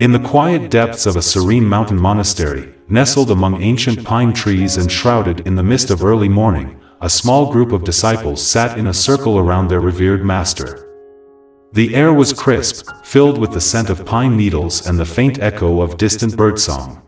In the quiet depths of a serene mountain monastery, nestled among ancient pine trees and shrouded in the mist of early morning, a small group of disciples sat in a circle around their revered master. The air was crisp, filled with the scent of pine needles and the faint echo of distant birdsong.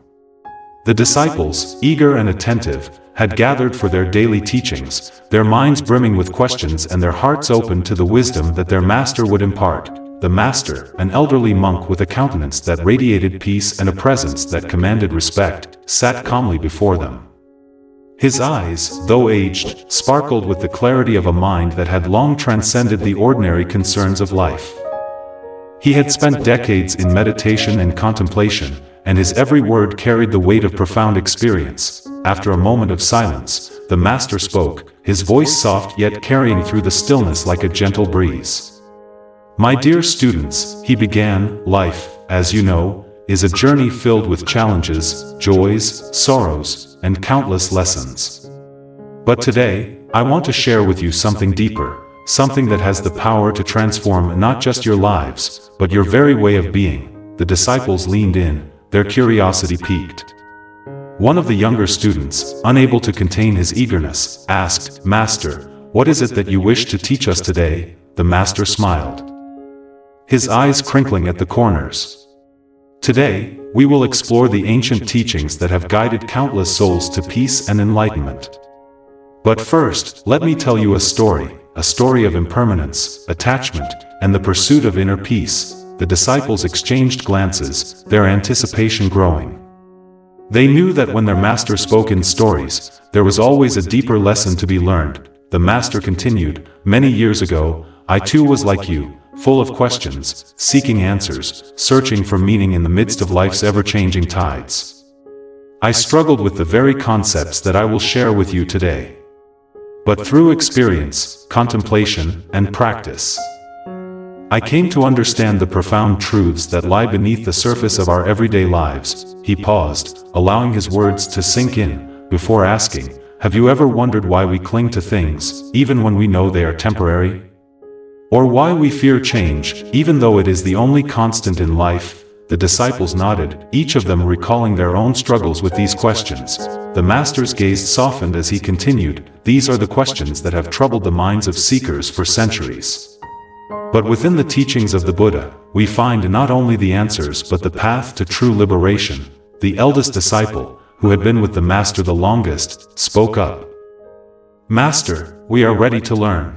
The disciples, eager and attentive, had gathered for their daily teachings, their minds brimming with questions and their hearts open to the wisdom that their master would impart. The master, an elderly monk with a countenance that radiated peace and a presence that commanded respect, sat calmly before them. His eyes, though aged, sparkled with the clarity of a mind that had long transcended the ordinary concerns of life. He had spent decades in meditation and contemplation, and his every word carried the weight of profound experience. After a moment of silence, the master spoke, his voice soft yet carrying through the stillness like a gentle breeze. "My dear students," he began, "life, as you know, is a journey filled with challenges, joys, sorrows, and countless lessons. But today, I want to share with you something deeper, something that has the power to transform not just your lives, but your very way of being." The disciples leaned in, their curiosity piqued. One of the younger students, unable to contain his eagerness, asked, "Master, what is it that you wish to teach us today?" The master smiled, his eyes crinkling at the corners. "Today, we will explore the ancient teachings that have guided countless souls to peace and enlightenment. But first, let me tell you a story of impermanence, attachment, and the pursuit of inner peace." The disciples exchanged glances, their anticipation growing. They knew that when their master spoke in stories, there was always a deeper lesson to be learned. The master continued, "Many years ago, I too was like you, full of questions, seeking answers, searching for meaning in the midst of life's ever-changing tides. I struggled with the very concepts that I will share with you today. But through experience, contemplation, and practice, I came to understand the profound truths that lie beneath the surface of our everyday lives." He paused, allowing his words to sink in, before asking, "Have you ever wondered why we cling to things, even when we know they are temporary? Or why we fear change, even though it is the only constant in life?" The disciples nodded, each of them recalling their own struggles with these questions. The master's gaze softened as he continued, "These are the questions that have troubled the minds of seekers for centuries. But within the teachings of the Buddha, we find not only the answers but the path to true liberation." The eldest disciple, who had been with the master the longest, spoke up. "Master, we are ready to learn.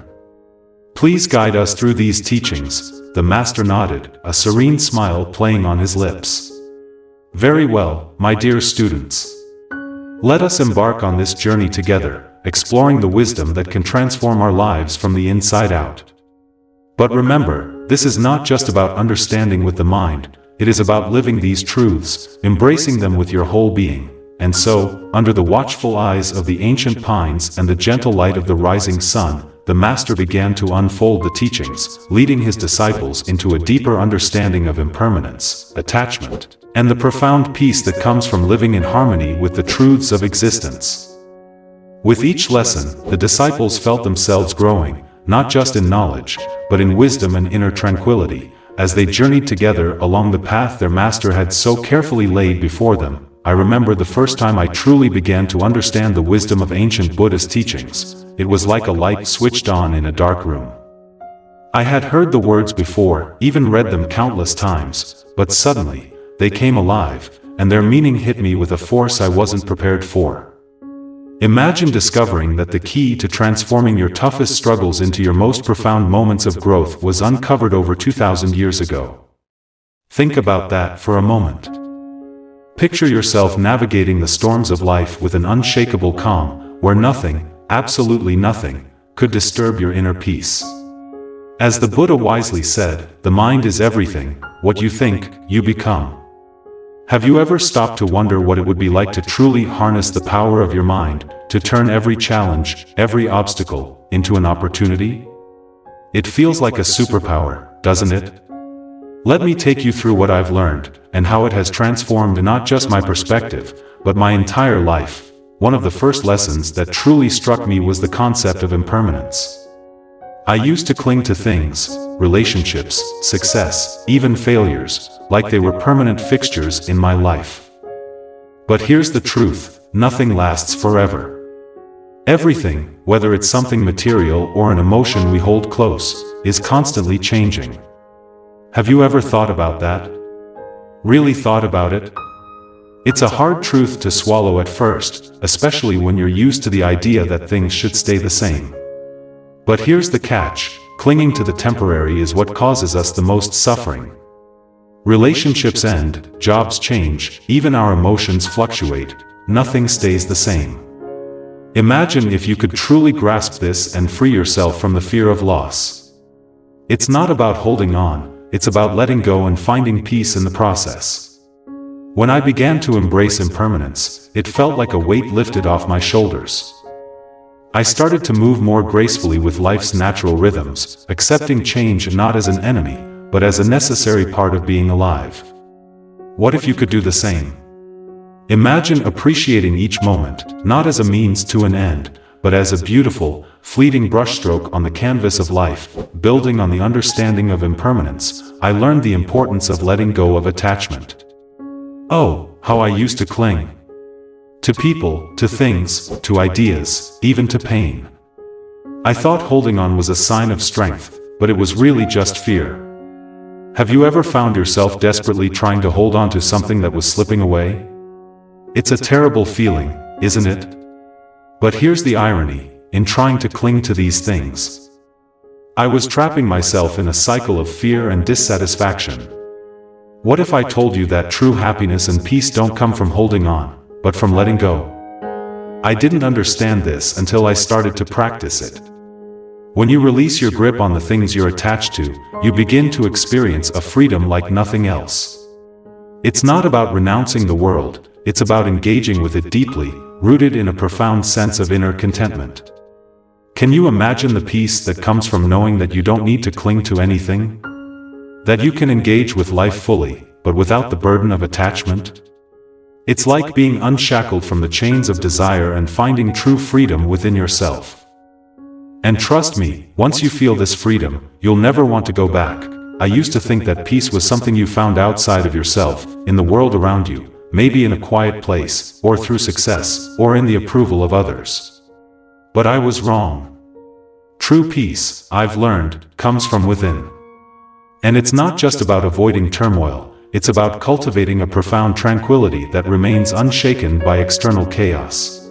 Please guide us through these teachings." The master nodded, a serene smile playing on his lips. "Very well, my dear students. Let us embark on this journey together, exploring the wisdom that can transform our lives from the inside out. But remember, this is not just about understanding with the mind, it is about living these truths, embracing them with your whole being." And so, under the watchful eyes of the ancient pines and the gentle light of the rising sun, the master began to unfold the teachings, leading his disciples into a deeper understanding of impermanence, attachment, and the profound peace that comes from living in harmony with the truths of existence. With each lesson, the disciples felt themselves growing, not just in knowledge, but in wisdom and inner tranquility, as they journeyed together along the path their master had so carefully laid before them. I remember the first time I truly began to understand the wisdom of ancient Buddhist teachings. It was like a light switched on in a dark room. I had heard the words before, even read them countless times, but suddenly, they came alive, and their meaning hit me with a force I wasn't prepared for. Imagine discovering that the key to transforming your toughest struggles into your most profound moments of growth was uncovered over 2,000 years ago. Think about that for a moment. Picture yourself navigating the storms of life with an unshakable calm, where nothing, absolutely nothing, could disturb your inner peace. As the Buddha wisely said, the mind is everything, what you think, you become. Have you ever stopped to wonder what it would be like to truly harness the power of your mind, to turn every challenge, every obstacle, into an opportunity? It feels like a superpower, doesn't it? Let me take you through what I've learned, and how it has transformed not just my perspective, but my entire life. One of the first lessons that truly struck me was the concept of impermanence. I used to cling to things, relationships, success, even failures, like they were permanent fixtures in my life. But here's the truth, nothing lasts forever. Everything, whether it's something material or an emotion we hold close, is constantly changing. Have you ever thought about that? Really thought about it? It's a hard truth to swallow at first, especially when you're used to the idea that things should stay the same. But here's the catch, clinging to the temporary is what causes us the most suffering. Relationships end, jobs change, even our emotions fluctuate, nothing stays the same. Imagine if you could truly grasp this and free yourself from the fear of loss. It's not about holding on, it's about letting go and finding peace in the process. When I began to embrace impermanence, it felt like a weight lifted off my shoulders. I started to move more gracefully with life's natural rhythms, accepting change not as an enemy, but as a necessary part of being alive. What if you could do the same? Imagine appreciating each moment, not as a means to an end, but as a beautiful, fleeting brushstroke on the canvas of life. Building on the understanding of impermanence, I learned the importance of letting go of attachment. Oh, how I used to cling. To people, to things, to ideas, even to pain. I thought holding on was a sign of strength, but it was really just fear. Have you ever found yourself desperately trying to hold on to something that was slipping away? It's a terrible feeling, isn't it? But here's the irony, in trying to cling to these things, I was trapping myself in a cycle of fear and dissatisfaction. What if I told you that true happiness and peace don't come from holding on, but from letting go? I didn't understand this until I started to practice it. When you release your grip on the things you're attached to, you begin to experience a freedom like nothing else. It's not about renouncing the world, it's about engaging with it deeply, rooted in a profound sense of inner contentment. Can you imagine the peace that comes from knowing that you don't need to cling to anything? That you can engage with life fully, but without the burden of attachment? It's like being unshackled from the chains of desire and finding true freedom within yourself. And trust me, once you feel this freedom, you'll never want to go back. I used to think that peace was something you found outside of yourself, in the world around you, maybe in a quiet place, or through success, or in the approval of others. But I was wrong. True peace, I've learned, comes from within. And it's not just about avoiding turmoil, it's about cultivating a profound tranquility that remains unshaken by external chaos.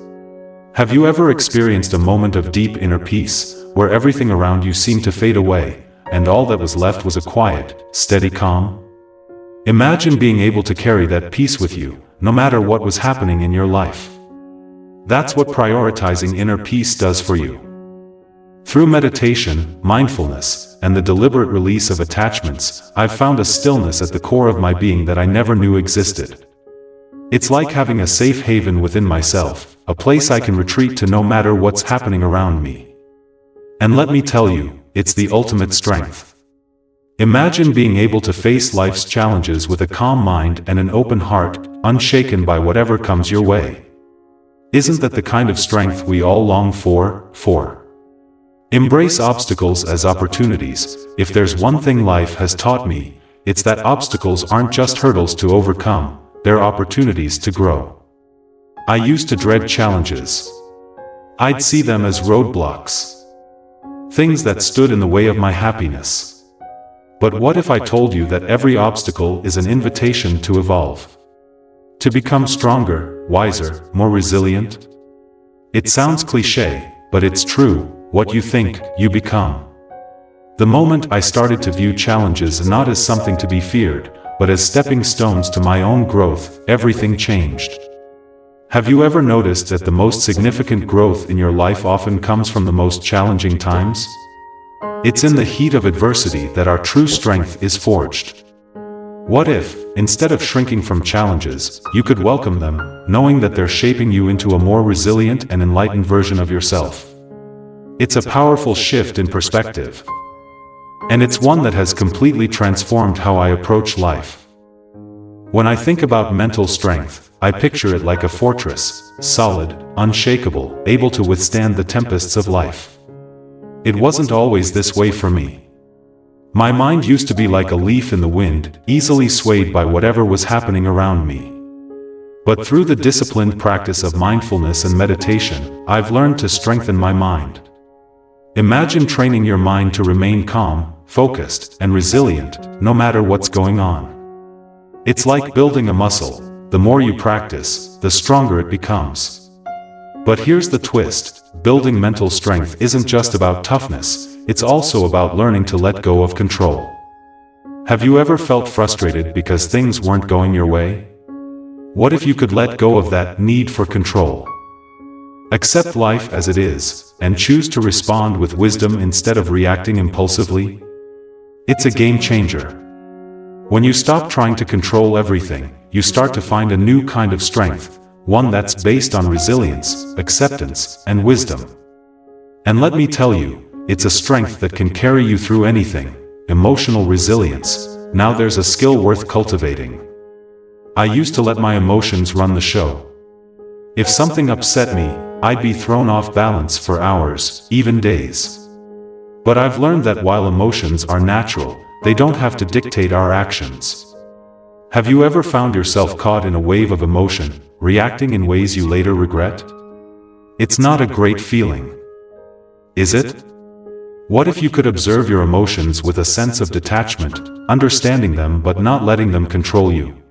Have you ever experienced a moment of deep inner peace, where everything around you seemed to fade away, and all that was left was a quiet, steady calm? Imagine being able to carry that peace with you, no matter what was happening in your life. That's what prioritizing inner peace does for you. Through meditation, mindfulness, and the deliberate release of attachments, I've found a stillness at the core of my being that I never knew existed. It's like having a safe haven within myself, a place I can retreat to no matter what's happening around me. And let me tell you, it's the ultimate strength. Imagine being able to face life's challenges with a calm mind and an open heart, unshaken by whatever comes your way. Isn't that the kind of strength we all long for? Embrace obstacles as opportunities. If there's one thing life has taught me, it's that obstacles aren't just hurdles to overcome, they're opportunities to grow. I used to dread challenges. I'd see them as roadblocks. Things that stood in the way of my happiness. But what if I told you that every obstacle is an invitation to evolve? To become stronger, wiser, more resilient? It sounds cliché, but it's true. What you think, you become. The moment I started to view challenges not as something to be feared, but as stepping stones to my own growth, everything changed. Have you ever noticed that the most significant growth in your life often comes from the most challenging times? It's in the heat of adversity that our true strength is forged. What if, instead of shrinking from challenges, you could welcome them, knowing that they're shaping you into a more resilient and enlightened version of yourself? It's a powerful shift in perspective. And it's one that has completely transformed how I approach life. When I think about mental strength, I picture it like a fortress, solid, unshakable, able to withstand the tempests of life. It wasn't always this way for me. My mind used to be like a leaf in the wind, easily swayed by whatever was happening around me. But through the disciplined practice of mindfulness and meditation, I've learned to strengthen my mind. Imagine training your mind to remain calm, focused, and resilient, no matter what's going on. It's like building a muscle. The more you practice, the stronger it becomes. But here's the twist: building mental strength isn't just about toughness, it's also about learning to let go of control. Have you ever felt frustrated because things weren't going your way? What if you could let go of that need for control? Accept life as it is, and choose to respond with wisdom instead of reacting impulsively? It's a game changer. When you stop trying to control everything, you start to find a new kind of strength, one that's based on resilience, acceptance, and wisdom. And let me tell you, it's a strength that can carry you through anything. Emotional resilience. Now there's a skill worth cultivating. I used to let my emotions run the show. If something upset me, I'd be thrown off balance for hours, even days. But I've learned that while emotions are natural, they don't have to dictate our actions. Have you ever found yourself caught in a wave of emotion, reacting in ways you later regret? It's not a great feeling. Is it? What if you could observe your emotions with a sense of detachment, understanding them but not letting them control you?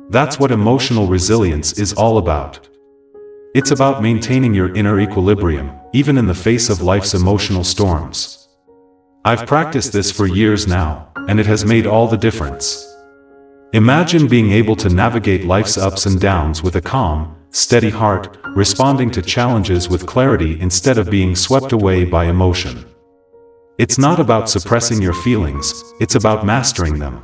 That's what emotional resilience is all about. It's about maintaining your inner equilibrium, even in the face of life's emotional storms. I've practiced this for years now, and it has made all the difference. Imagine being able to navigate life's ups and downs with a calm, steady heart, responding to challenges with clarity instead of being swept away by emotion. It's not about suppressing your feelings, it's about mastering them.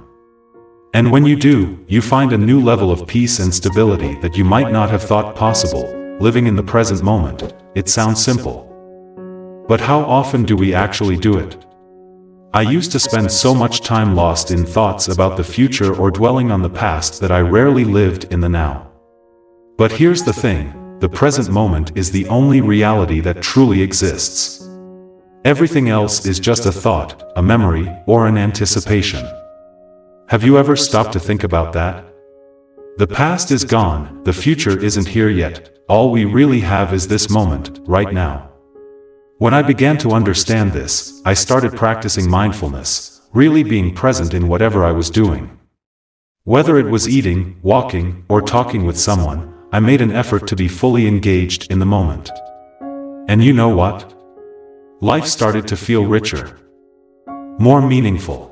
And when you do, you find a new level of peace and stability that you might not have thought possible. Living in the present moment. It sounds simple. But how often do we actually do it? I used to spend so much time lost in thoughts about the future or dwelling on the past that I rarely lived in the now. But here's the thing, the present moment is the only reality that truly exists. Everything else is just a thought, a memory, or an anticipation. Have you ever stopped to think about that? The past is gone, the future isn't here yet. All we really have is this moment, right now. When I began to understand this, I started practicing mindfulness, really being present in whatever I was doing. Whether it was eating, walking, or talking with someone, I made an effort to be fully engaged in the moment. And you know what? Life started to feel richer, more meaningful.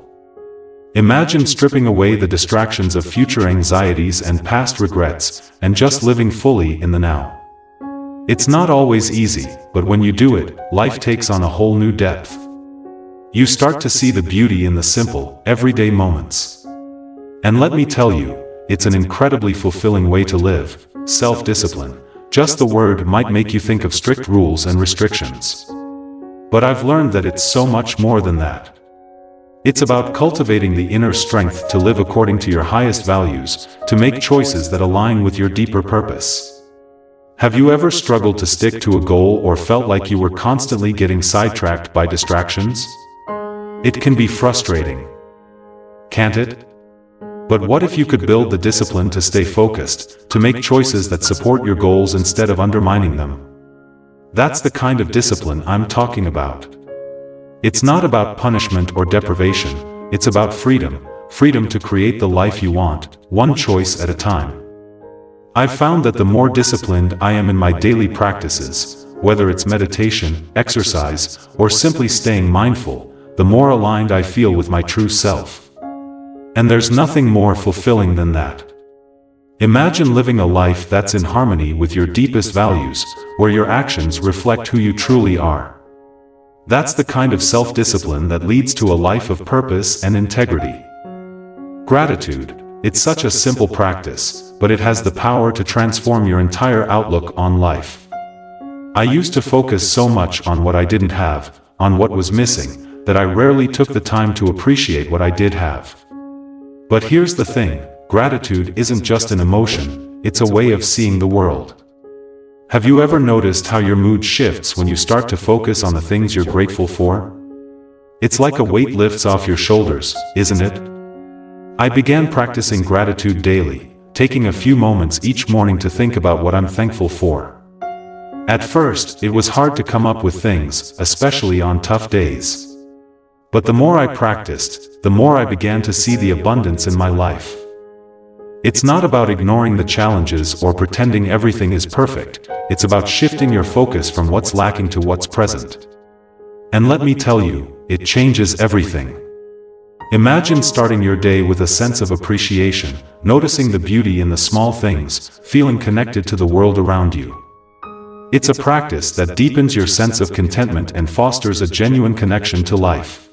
Imagine stripping away the distractions of future anxieties and past regrets, and just living fully in the now. It's not always easy, but when you do it, life takes on a whole new depth. You start to see the beauty in the simple, everyday moments. And let me tell you, it's an incredibly fulfilling way to live. Self-discipline. Just the word might make you think of strict rules and restrictions. But I've learned that it's so much more than that. It's about cultivating the inner strength to live according to your highest values, to make choices that align with your deeper purpose. Have you ever struggled to stick to a goal or felt like you were constantly getting sidetracked by distractions? It can be frustrating, can't it? But what if you could build the discipline to stay focused, to make choices that support your goals instead of undermining them? That's the kind of discipline I'm talking about. It's not about punishment or deprivation, it's about freedom, freedom to create the life you want, one choice at a time. I've found that the more disciplined I am in my daily practices, whether it's meditation, exercise, or simply staying mindful, the more aligned I feel with my true self. And there's nothing more fulfilling than that. Imagine living a life that's in harmony with your deepest values, where your actions reflect who you truly are. That's the kind of self-discipline that leads to a life of purpose and integrity. Gratitude. It's such a simple practice, but it has the power to transform your entire outlook on life. I used to focus so much on what I didn't have, on what was missing, that I rarely took the time to appreciate what I did have. But here's the thing, gratitude isn't just an emotion, it's a way of seeing the world. Have you ever noticed how your mood shifts when you start to focus on the things you're grateful for? It's like a weight lifts off your shoulders, isn't it? I began practicing gratitude daily, taking a few moments each morning to think about what I'm thankful for. At first, it was hard to come up with things, especially on tough days. But the more I practiced, the more I began to see the abundance in my life. It's not about ignoring the challenges or pretending everything is perfect, it's about shifting your focus from what's lacking to what's present. And let me tell you, it changes everything. Imagine starting your day with a sense of appreciation, noticing the beauty in the small things, feeling connected to the world around you. It's a practice that deepens your sense of contentment and fosters a genuine connection to life.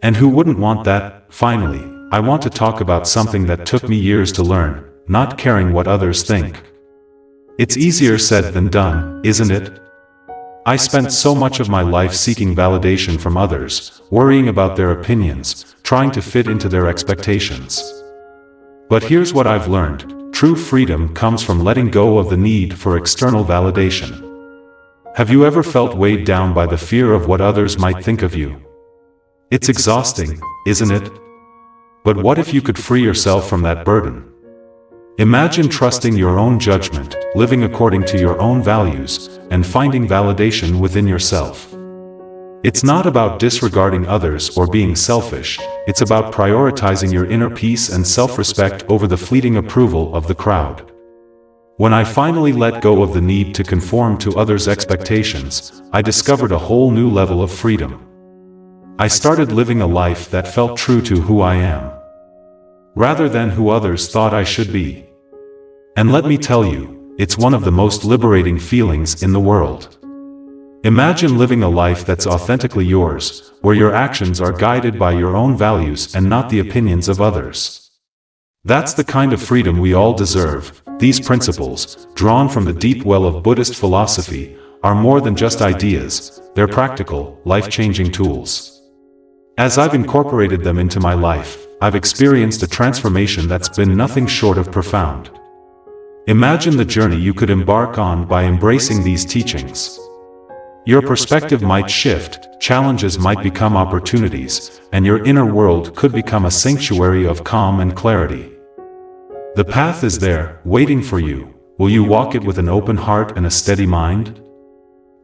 And who wouldn't want that? Finally, I want to talk about something that took me years to learn: not caring what others think. It's easier said than done, isn't it? I spent so much of my life seeking validation from others, worrying about their opinions, trying to fit into their expectations. But here's what I've learned: true freedom comes from letting go of the need for external validation. Have you ever felt weighed down by the fear of what others might think of you? It's exhausting, isn't it? But what if you could free yourself from that burden? Imagine trusting your own judgment, living according to your own values, and finding validation within yourself. It's not about disregarding others or being selfish, it's about prioritizing your inner peace and self-respect over the fleeting approval of the crowd. When I finally let go of the need to conform to others' expectations, I discovered a whole new level of freedom. I started living a life that felt true to who I am, rather than who others thought I should be. And let me tell you, it's one of the most liberating feelings in the world. Imagine living a life that's authentically yours, where your actions are guided by your own values and not the opinions of others. That's the kind of freedom we all deserve. These principles, drawn from the deep well of Buddhist philosophy, are more than just ideas, they're practical, life-changing tools. As I've incorporated them into my life, I've experienced a transformation that's been nothing short of profound. Imagine the journey you could embark on by embracing these teachings. Your perspective might shift, challenges might become opportunities, and your inner world could become a sanctuary of calm and clarity. The path is there, waiting for you. Will you walk it with an open heart and a steady mind?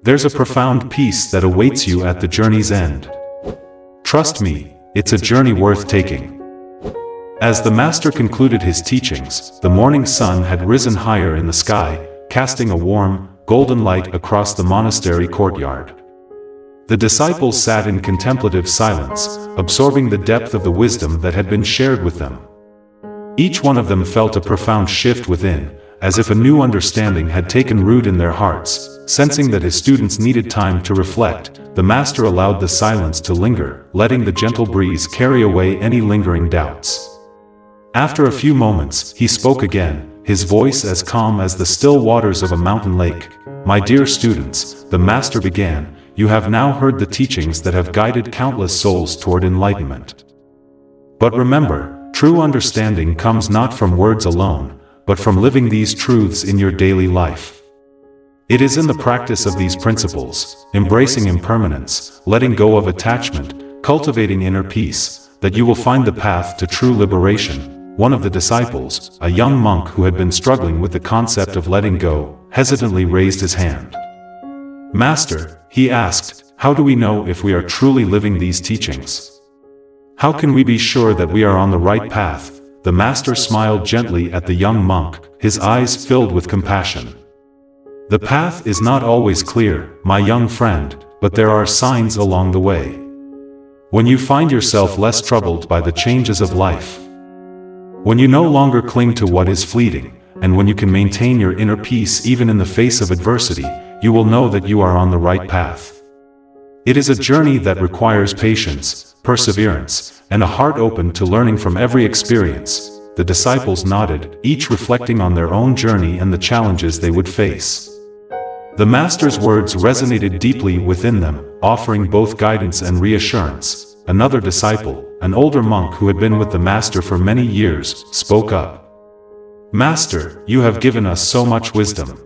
There's a profound peace that awaits you at the journey's end. Trust me, it's a journey worth taking. As the Master concluded his teachings, the morning sun had risen higher in the sky, casting a warm, golden light across the monastery courtyard. The disciples sat in contemplative silence, absorbing the depth of the wisdom that had been shared with them. Each one of them felt a profound shift within, as if a new understanding had taken root in their hearts. Sensing that his students needed time to reflect, the Master allowed the silence to linger, letting the gentle breeze carry away any lingering doubts. After a few moments, he spoke again, his voice as calm as the still waters of a mountain lake. "My dear students," the Master began, "you have now heard the teachings that have guided countless souls toward enlightenment. But remember, true understanding comes not from words alone, but from living these truths in your daily life. It is in the practice of these principles, embracing impermanence, letting go of attachment, cultivating inner peace, that you will find the path to true liberation." One of the disciples, a young monk who had been struggling with the concept of letting go, hesitantly raised his hand. "Master," he asked, "how do we know if we are truly living these teachings? How can we be sure that we are on the right path?" The Master smiled gently at the young monk, his eyes filled with compassion. "The path is not always clear, my young friend, but there are signs along the way. When you find yourself less troubled by the changes of life, when you no longer cling to what is fleeting, and when you can maintain your inner peace even in the face of adversity, you will know that you are on the right path. It is a journey that requires patience, perseverance, and a heart open to learning from every experience." The disciples nodded, each reflecting on their own journey and the challenges they would face. The Master's words resonated deeply within them, offering both guidance and reassurance. Another disciple, an older monk who had been with the Master for many years, spoke up. "Master, you have given us so much wisdom.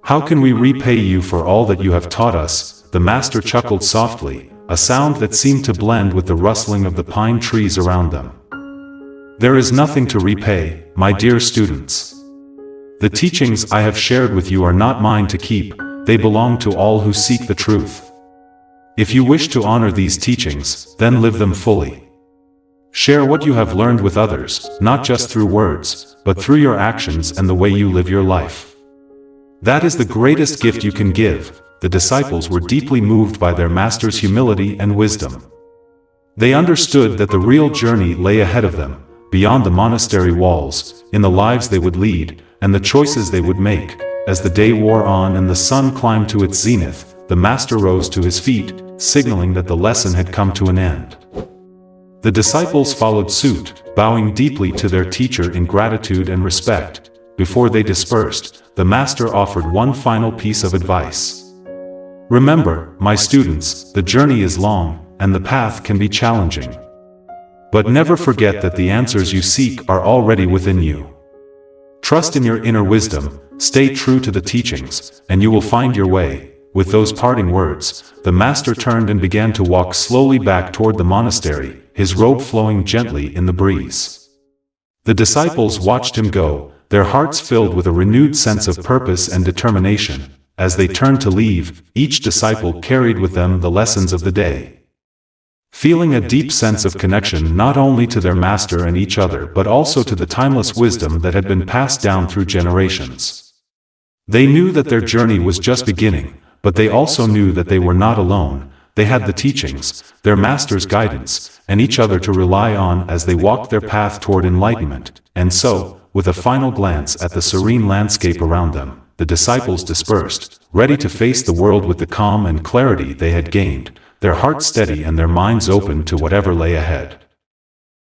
How can we repay you for all that you have taught us? The master chuckled softly, a sound that seemed to blend with the rustling of the pine trees around them. There is nothing to repay, my dear students. The teachings I have shared with you are not mine to keep, they belong to all who seek the truth. If you wish to honor these teachings, then live them fully. Share what you have learned with others, not just through words, but through your actions and the way you live your life. That is the greatest gift you can give. The disciples were deeply moved by their master's humility and wisdom. They understood that the real journey lay ahead of them, beyond the monastery walls, in the lives they would lead, and the choices they would make. As the day wore on and the sun climbed to its zenith, the master rose to his feet, signaling that the lesson had come to an end. The disciples followed suit, bowing deeply to their teacher in gratitude and respect. Before they dispersed, the master offered one final piece of advice. Remember, my students, the journey is long, and the path can be challenging. But never forget that the answers you seek are already within you. Trust in your inner wisdom, stay true to the teachings, and you will find your way. With those parting words, the master turned and began to walk slowly back toward the monastery, his robe flowing gently in the breeze. The disciples watched him go, their hearts filled with a renewed sense of purpose and determination. As they turned to leave, each disciple carried with them the lessons of the day. Feeling a deep sense of connection not only to their master and each other but also to the timeless wisdom that had been passed down through generations. They knew that their journey was just beginning, but they also knew that they were not alone. They had the teachings, their master's guidance, and each other to rely on as they walked their path toward enlightenment. And so, with a final glance at the serene landscape around them, the disciples dispersed, ready to face the world with the calm and clarity they had gained, their hearts steady and their minds open to whatever lay ahead.